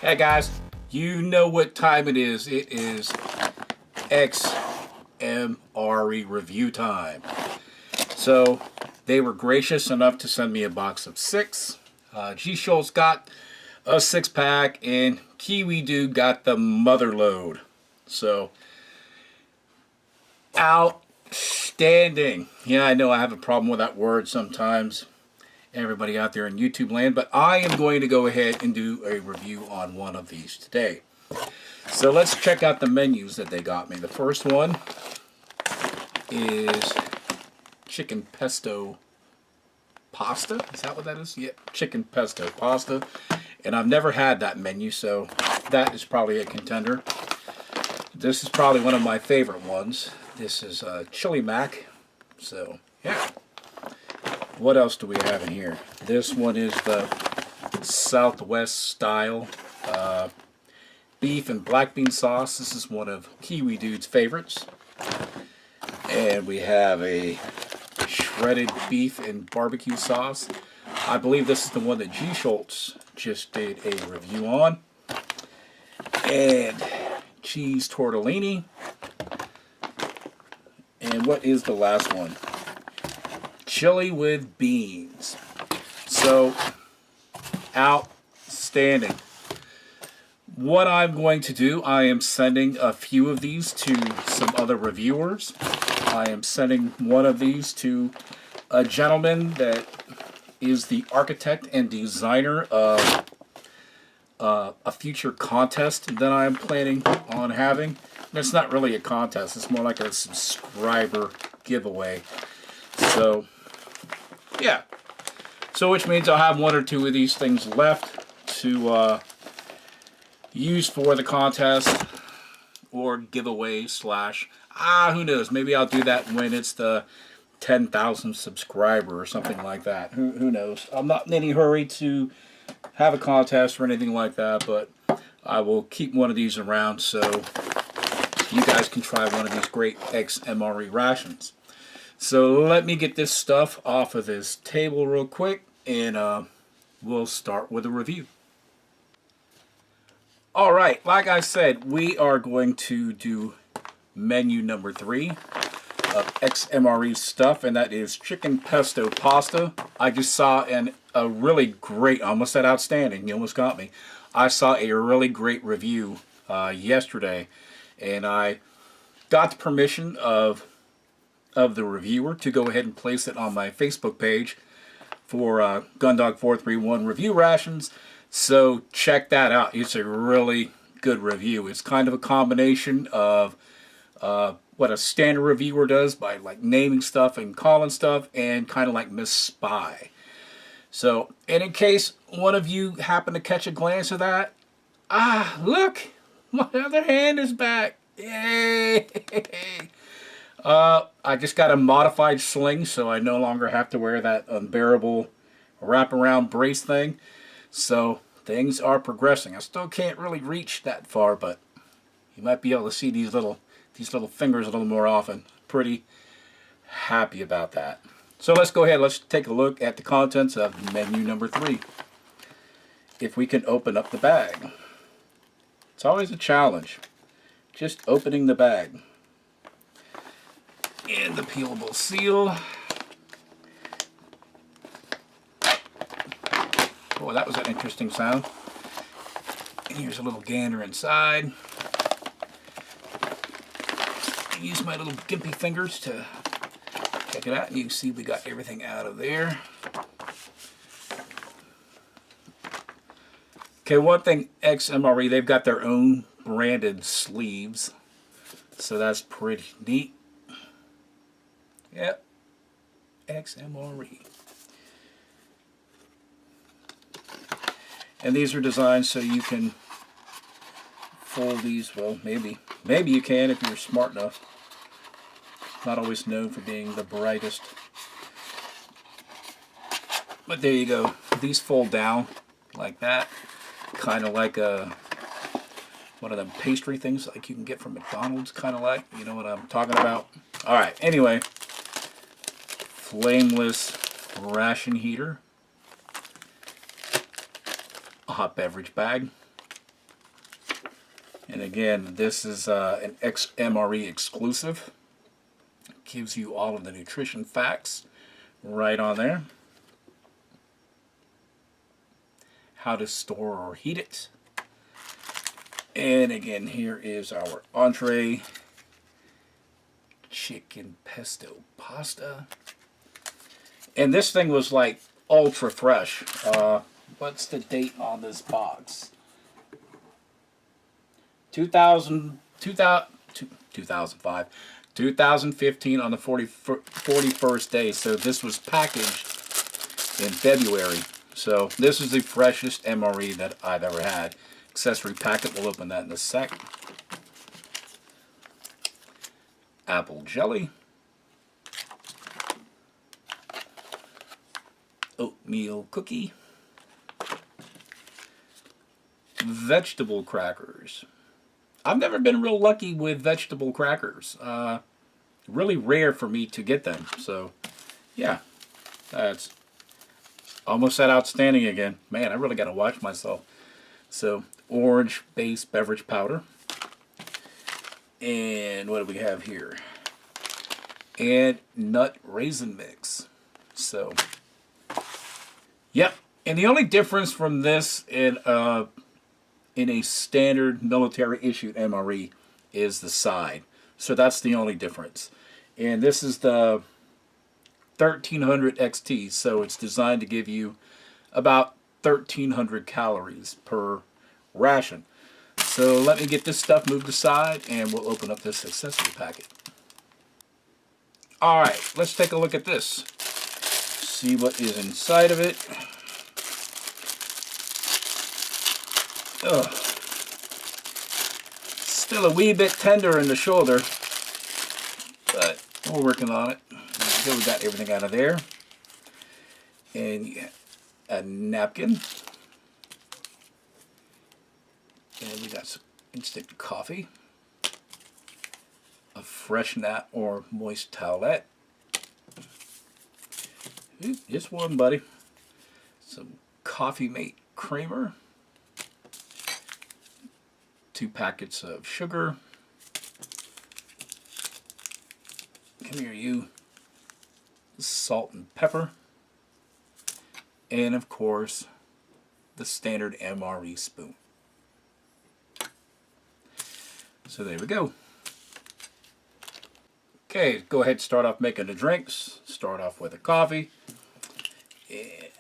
Hey guys, you know what time it is. It is XMRE review time. So they were gracious enough to send me a box of 6. G Schultz got a 6-pack and Kiwi Dude got the mother load. So outstanding. Yeah, I know I have a problem with that word sometimes. Everybody out there in YouTube land, but I am going to go ahead and do a review on one of these today. So let's check out the menus that they got me. The first one is chicken pesto pasta. Is that what that is? Yep, chicken pesto pasta. And I've never had that menu, so that is probably a contender. This is probably one of my favorite ones. This is chili mac. So yeah. What else do we have in here? This one is the Southwest style beef and black bean sauce. This is one of Kiwi Dude's favorites. And we have a shredded beef and barbecue sauce. I believe this is the one that G Schultz just did a review on. And cheese tortellini. And what is the last one? Chili with beans. So outstanding. What I'm going to do, I am sending a few of these to some other reviewers. I am sending one of these to a gentleman that is the architect and designer of a future contest that I am planning on having. And it's not really a contest, it's more like a subscriber giveaway. So yeah, so which means I'll have 1 or 2 of these things left to use for the contest or giveaway slash, who knows, maybe I'll do that when it's the 10,000 subscriber or something like that. Who knows? I'm not in any hurry to have a contest or anything like that, but I will keep one of these around so you guys can try one of these great XMRE rations. So let me get this stuff off of this table real quick, and we'll start with a review. Alright, like I said, we are going to do menu number 3 of XMRE stuff, and that is chicken pesto pasta. I just saw a really great, I almost said outstanding, you almost got me. I saw a really great review yesterday, and I got the permission of the reviewer to go ahead and place it on my Facebook page for Gundog431 review rations. So check that out. It's a really good review. It's kind of a combination of what a standard reviewer does by like naming stuff and calling stuff, and kind of like Miss Spy. So, and in case one of you happen to catch a glance of that, look, my other hand is back. Yay! I just got a modified sling, so I no longer have to wear that unbearable wraparound brace thing. So things are progressing. I still can't really reach that far, but you might be able to see these little fingers a little more often. Pretty happy about that. So let's go ahead. Let's take a look at the contents of menu number 3. If we can open up the bag. It's always a challenge, just opening the bag. And the peelable seal. Oh, that was an interesting sound. And here's a little gander inside. Use my little gimpy fingers to check it out, and you can see we got everything out of there. Okay, one thing, XMRE, they've got their own branded sleeves, so that's pretty neat. Yep, XMRE. And these are designed so you can fold these, well, maybe you can if you're smart enough. Not always known for being the brightest. But there you go. These fold down like that. Kind of like one of them pastry things like you can get from McDonald's, kind of like. You know what I'm talking about? Alright, anyway. Flameless ration heater. A hot beverage bag. And again, this is an XMRE exclusive. Gives you all of the nutrition facts right on there. How to store or heat it. And again, here is our entree. Chicken pesto pasta. And this thing was like ultra fresh. What's the date on this box? 2005. 2015 on the 41st day. So this was packaged in February. So this is the freshest MRE that I've ever had. Accessory packet, we'll open that in a sec. Apple jelly. Oatmeal cookie. Vegetable crackers. I've never been real lucky with vegetable crackers. Really rare for me to get them. So, yeah. That's almost that outstanding again. Man, I really got to watch myself. So, orange-based beverage powder. And what do we have here? And nut raisin mix. So, yep. And the only difference from this in a standard military issued MRE is the side. So that's the only difference. And this is the 1300 XT. So it's designed to give you about 1300 calories per ration. So let me get this stuff moved aside and we'll open up this accessory packet. Alright, let's take a look at this. See what is inside of it. Ugh. Still a wee bit tender in the shoulder, but we're working on it. So we got everything out of there. And you got a napkin. And we got some instant coffee. A fresh nap or moist towelette. Ooh, just one, buddy. Some Coffee Mate creamer. 2 packets of sugar. Come here, you. Salt and pepper. And of course, the standard MRE spoon. So there we go. Okay, go ahead and start off making the drinks. Start off with a coffee. And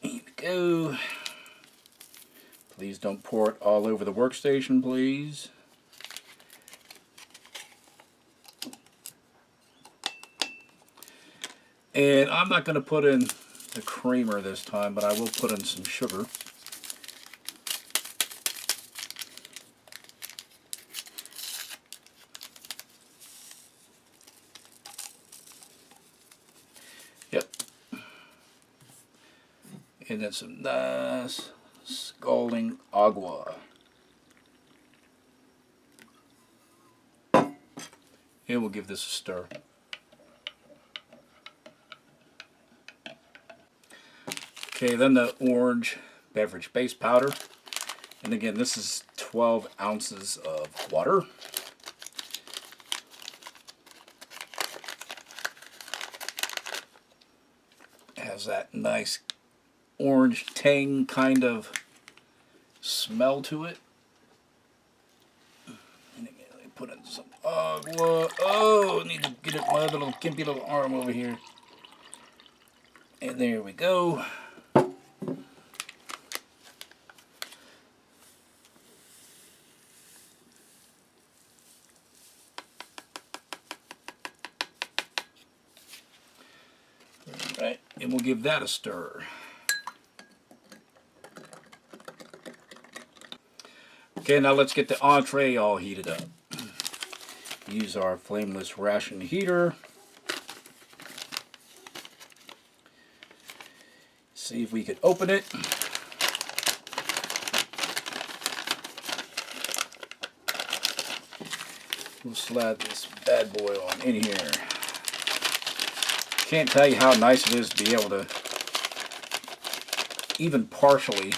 here we go. Please don't pour it all over the workstation, please. And I'm not going to put in the creamer this time, but I will put in some sugar. Yep. And then some nice scalding agua. And we'll give this a stir. Okay, then the orange beverage base powder. And again, this is 12 ounces of water. It has that nice orange tang kind of smell to it. And again, let me put in some agua. Oh, I need to get it my other little gimpy little arm over here. And there we go. Alright, and we'll give that a stir. Okay, now let's get the entree all heated up. Use our flameless ration heater. See if we can open it. We'll slide this bad boy on in here. Can't tell you how nice it is to be able to even partially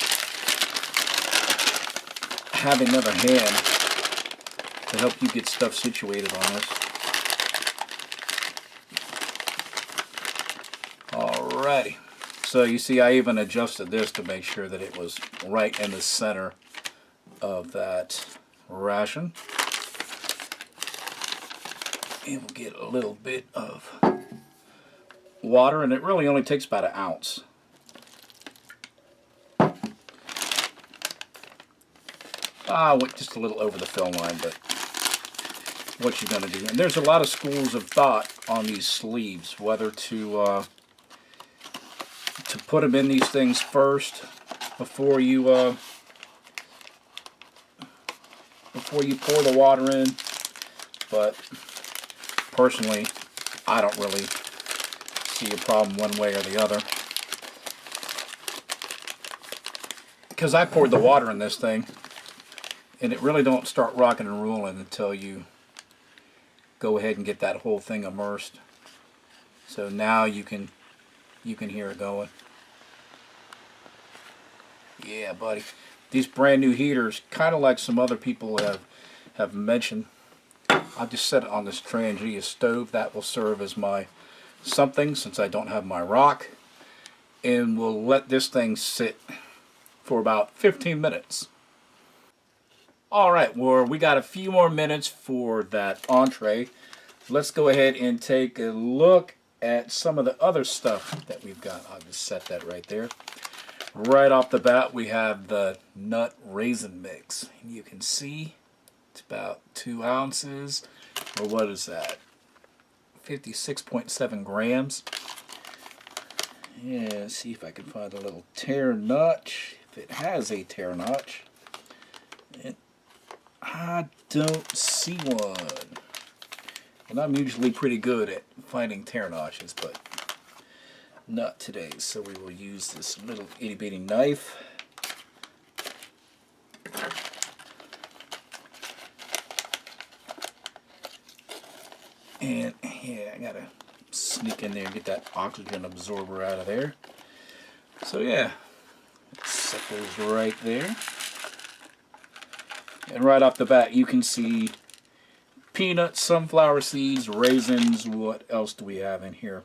have another hand to help you get stuff situated on this. Alrighty. So you see I even adjusted this to make sure that it was right in the center of that ration. And we'll get a little bit of water, and it really only takes about an ounce. I went just a little over the fill line, but what you're going to do. And there's a lot of schools of thought on these sleeves, whether to put them in these things first before you pour the water in. But personally, I don't really see a problem one way or the other, because I poured the water in this thing, and it really don't start rocking and rolling until you go ahead and get that whole thing immersed. So now you can hear it going. Yeah, buddy. These brand new heaters, kind of like some other people have mentioned, I just set it on this Trangia stove. That will serve as my something, since I don't have my rock, and we'll let this thing sit for about 15 minutes. Alright, well, we got a few more minutes for that entree. Let's go ahead and take a look at some of the other stuff that we've got. I'll just set that right there. Right off the bat, we have the nut raisin mix. You can see it's about 2 ounces, or what is that? 56.7 grams. Yeah, see if I can find a little tear notch. If it has a tear notch. I don't see one. And I'm usually pretty good at finding tear notches, but not today. So we will use this little itty bitty knife. And yeah, I gotta sneak in there and get that oxygen absorber out of there. So yeah, set those right there. And right off the bat, you can see peanuts, sunflower seeds, raisins. What else do we have in here?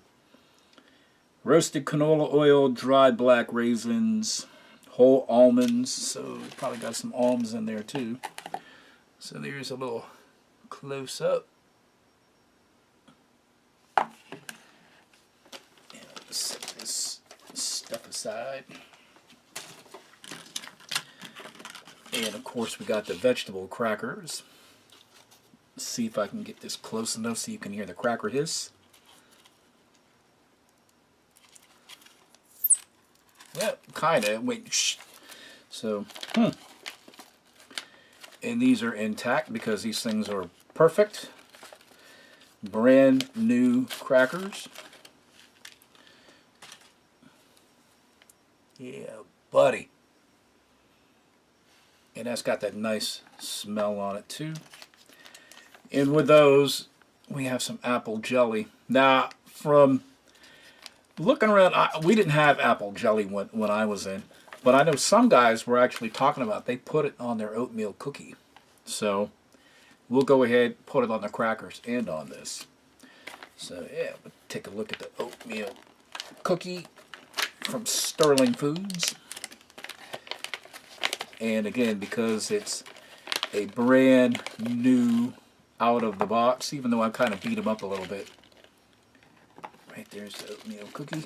Roasted canola oil, dried black raisins, whole almonds. So probably got some almonds in there too. So there's a little close up. Set this stuff aside. And of course we got the vegetable crackers. Let's see if I can get this close enough so you can hear the cracker hiss. Yep, kinda. Wait, shh. So, and these are intact because these things are perfect. Brand new crackers. Yeah, buddy. And that's got that nice smell on it too. And with those, we have some apple jelly. Now, from looking around, we didn't have apple jelly when I was in, but I know some guys were actually talking about they put it on their oatmeal cookie. So we'll go ahead, put it on the crackers and on this. So yeah, we'll take a look at the oatmeal cookie from Sterling Foods. And again, because it's a brand new out of the box, even though I kind of beat them up a little bit. Right there's the oatmeal cookie.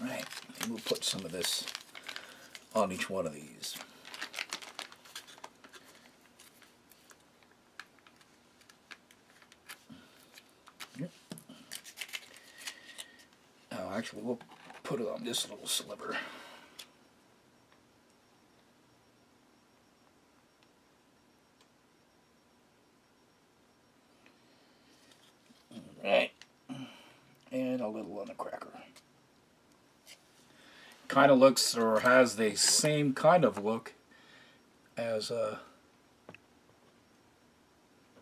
Alright, and we'll put some of this on each one of these. Yep. Oh, actually, we'll put it on this little sliver. Alright. And a little on the cracker. Kind of looks, or has the same kind of look as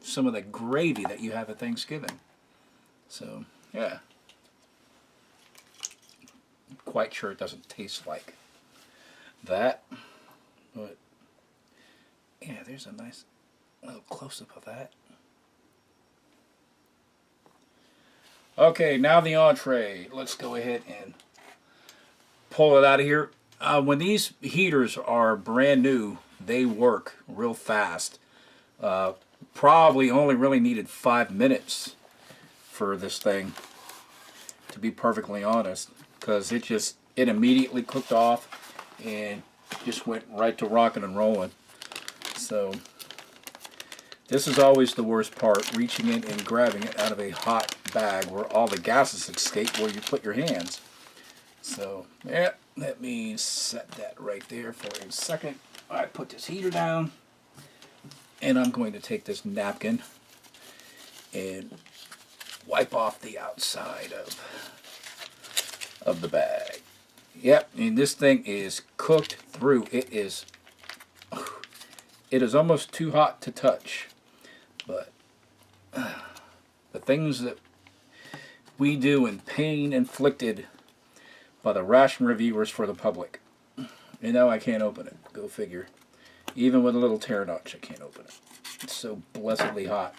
some of the gravy that you have at Thanksgiving. So, yeah. Quite sure it doesn't taste like that, but Yeah, there's a nice little close-up of that. Okay, now the entree. Let's go ahead and pull it out of here. When these heaters are brand new, they work real fast. Probably only really needed 5 minutes for this thing, to be perfectly honest, because it immediately cooked off and just went right to rocking and rolling. So this is always the worst part, reaching in and grabbing it out of a hot bag where all the gases escape where you put your hands. So yeah, let me set that right there for a second. I put this heater down, and I'm going to take this napkin and wipe off the outside of the bag. Yep, and this thing is cooked through. It is almost too hot to touch. But the things that we do in pain inflicted by the ration reviewers for the public. You know, I can't open it. Go figure. Even with a little tear notch, I can't open it. It's so blessedly hot.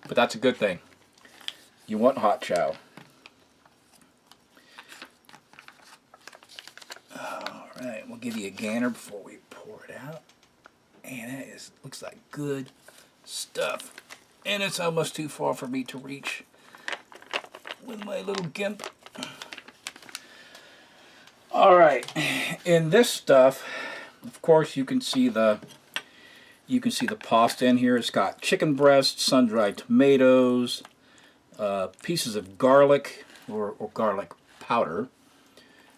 But that's a good thing. You want hot chow. Alright, we'll give you a gander before we pour it out. And that looks like good stuff. And it's almost too far for me to reach with my little gimp. Alright, in this stuff, of course you can see the pasta in here. It's got chicken breast, sun-dried tomatoes, pieces of garlic or garlic powder.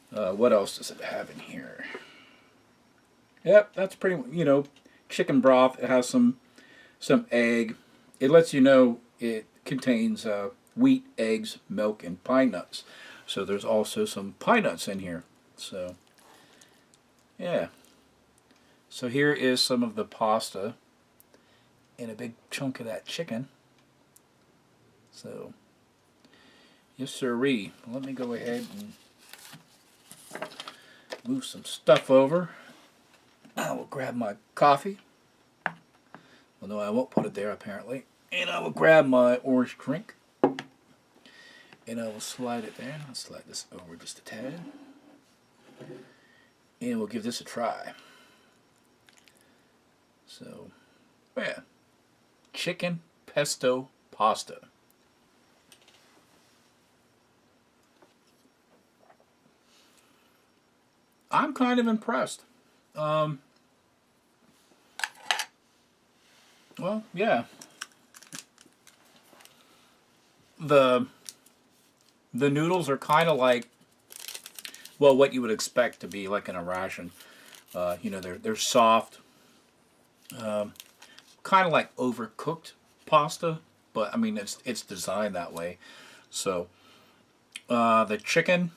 What else does it have in here? Yep, that's pretty, chicken broth. It has some egg. It lets you know it contains wheat, eggs, milk, and pine nuts. So there's also some pine nuts in here. So, yeah. So here is some of the pasta and a big chunk of that chicken. So, yes sirree. Let me go ahead and move some stuff over. I will grab my coffee. Well, no, I won't put it there apparently. And I will grab my orange drink. And I will slide it there. I'll slide this over just a tad. And we'll give this a try. So, yeah. Chicken pesto pasta. I'm kind of impressed. Well, yeah. The noodles are kind of like, well, what you would expect to be like in a ration. They're soft, kind of like overcooked pasta, but I mean it's designed that way. So the chicken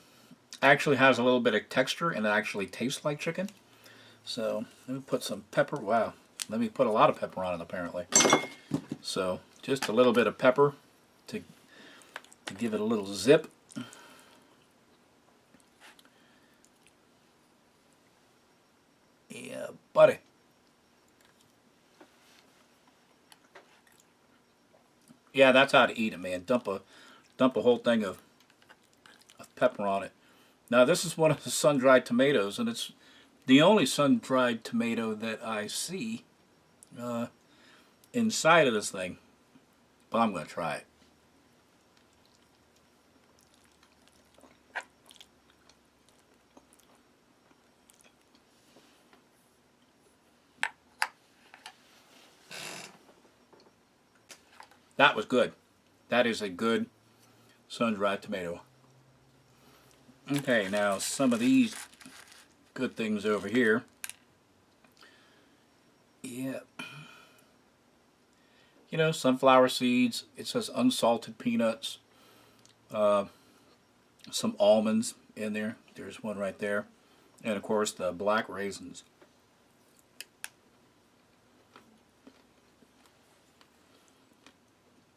actually has a little bit of texture and it actually tastes like chicken. So let me put some pepper. Wow, let me put a lot of pepper on it apparently. So just a little bit of pepper to give it a little zip. Yeah, buddy. Yeah, that's how to eat it, man. Dump a whole thing of pepper on it. Now this is one of the sun-dried tomatoes, and it's the only sun-dried tomato that I see inside of this thing. But I'm going to try it. That was good. That is a good sun-dried tomato. Okay, now some of these good things over here. Yeah. Sunflower seeds. It says unsalted peanuts. Some almonds in there. There's one right there. And of course the black raisins.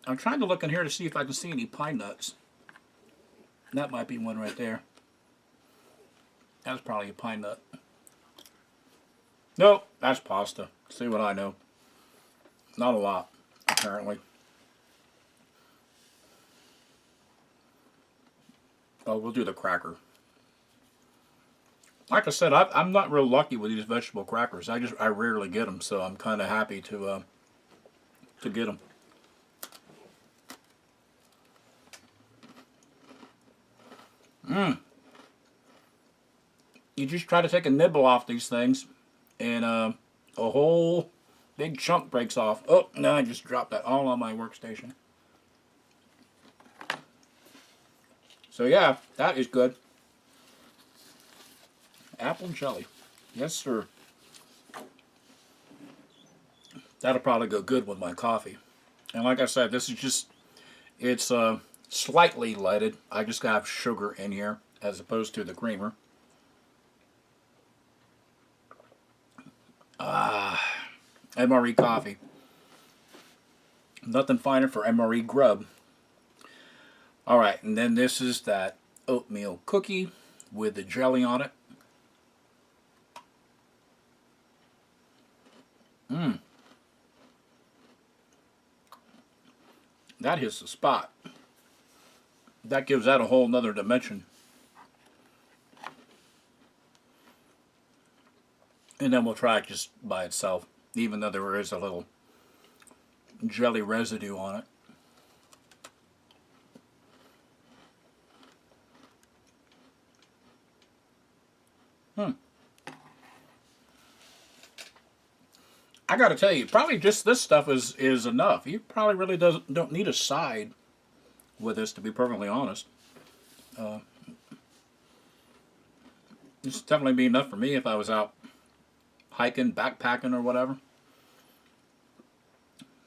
I'm trying to look in here to see if I can see any pine nuts. That might be one right there. That's probably a pine nut. Nope, that's pasta. See what I know. Not a lot, apparently. Oh, we'll do the cracker. Like I said, I'm not real lucky with these vegetable crackers. I rarely get them, so I'm kind of happy to get them. You just try to take a nibble off these things, and a whole big chunk breaks off. Oh, no, I just dropped that all on my workstation. So yeah, that is good. Apple jelly. Yes, sir. That'll probably go good with my coffee. And like I said, this is just, it's slightly leaded. I just got sugar in here as opposed to the creamer. MRE coffee. Nothing finer for MRE grub. Alright, and then this is that oatmeal cookie with the jelly on it. That hits the spot. That gives that a whole nother dimension. And then we'll try it just by itself, even though there is a little jelly residue on it. I gotta tell you, probably just this stuff is enough. You probably really don't need a side with this, to be perfectly honest. This would definitely be enough for me if I was out hiking, backpacking, or whatever.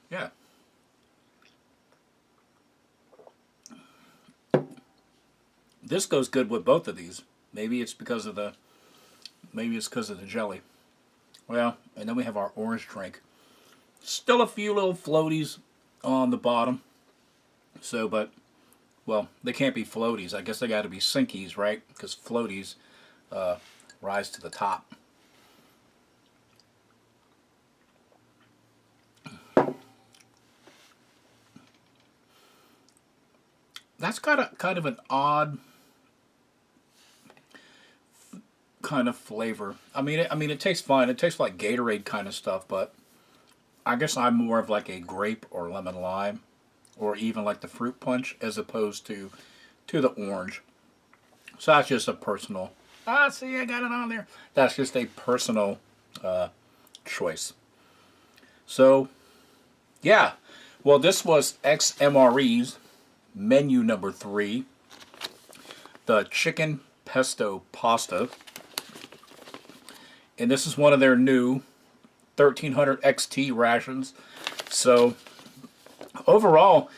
Yeah. This goes good with both of these. Maybe it's because of the jelly. Well, and then we have our orange drink. Still a few little floaties on the bottom. So, but, well, they can't be floaties. I guess they got to be sinkies, right? Because floaties rise to the top. That's got kind of an odd kind of flavor. I mean, it tastes fine. It tastes like Gatorade kind of stuff, but I guess I'm more of like a grape or lemon lime, or even like the fruit punch, as opposed to the orange. So that's just a personal. Ah, see, I got it on there. That's just a personal choice. So, yeah. Well, this was XMRE's menu number 3, the chicken pesto pasta. And this is one of their new 1300 XT rations. So overall,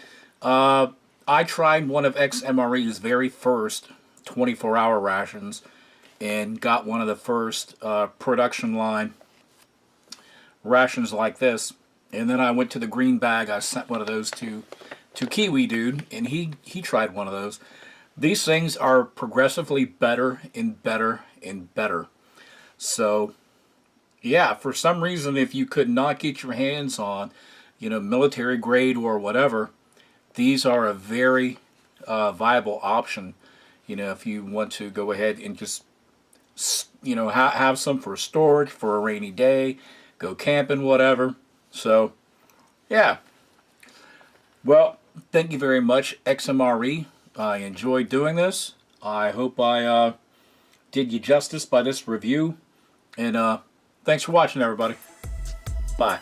I tried one of XMRE's very first 24-hour rations and got one of the first production line rations like this. And then I went to the green bag. I sent one of those to Kiwi Dude, and he tried one of those. These things are progressively better and better and better. So, yeah, for some reason, if you could not get your hands on, military grade or whatever, these are a very viable option. If you want to go ahead and just, have some for storage for a rainy day, go camping, whatever. So, yeah. Well, thank you very much, XMRE. I enjoyed doing this. I hope I did you justice by this review. And thanks for watching, everybody. Bye.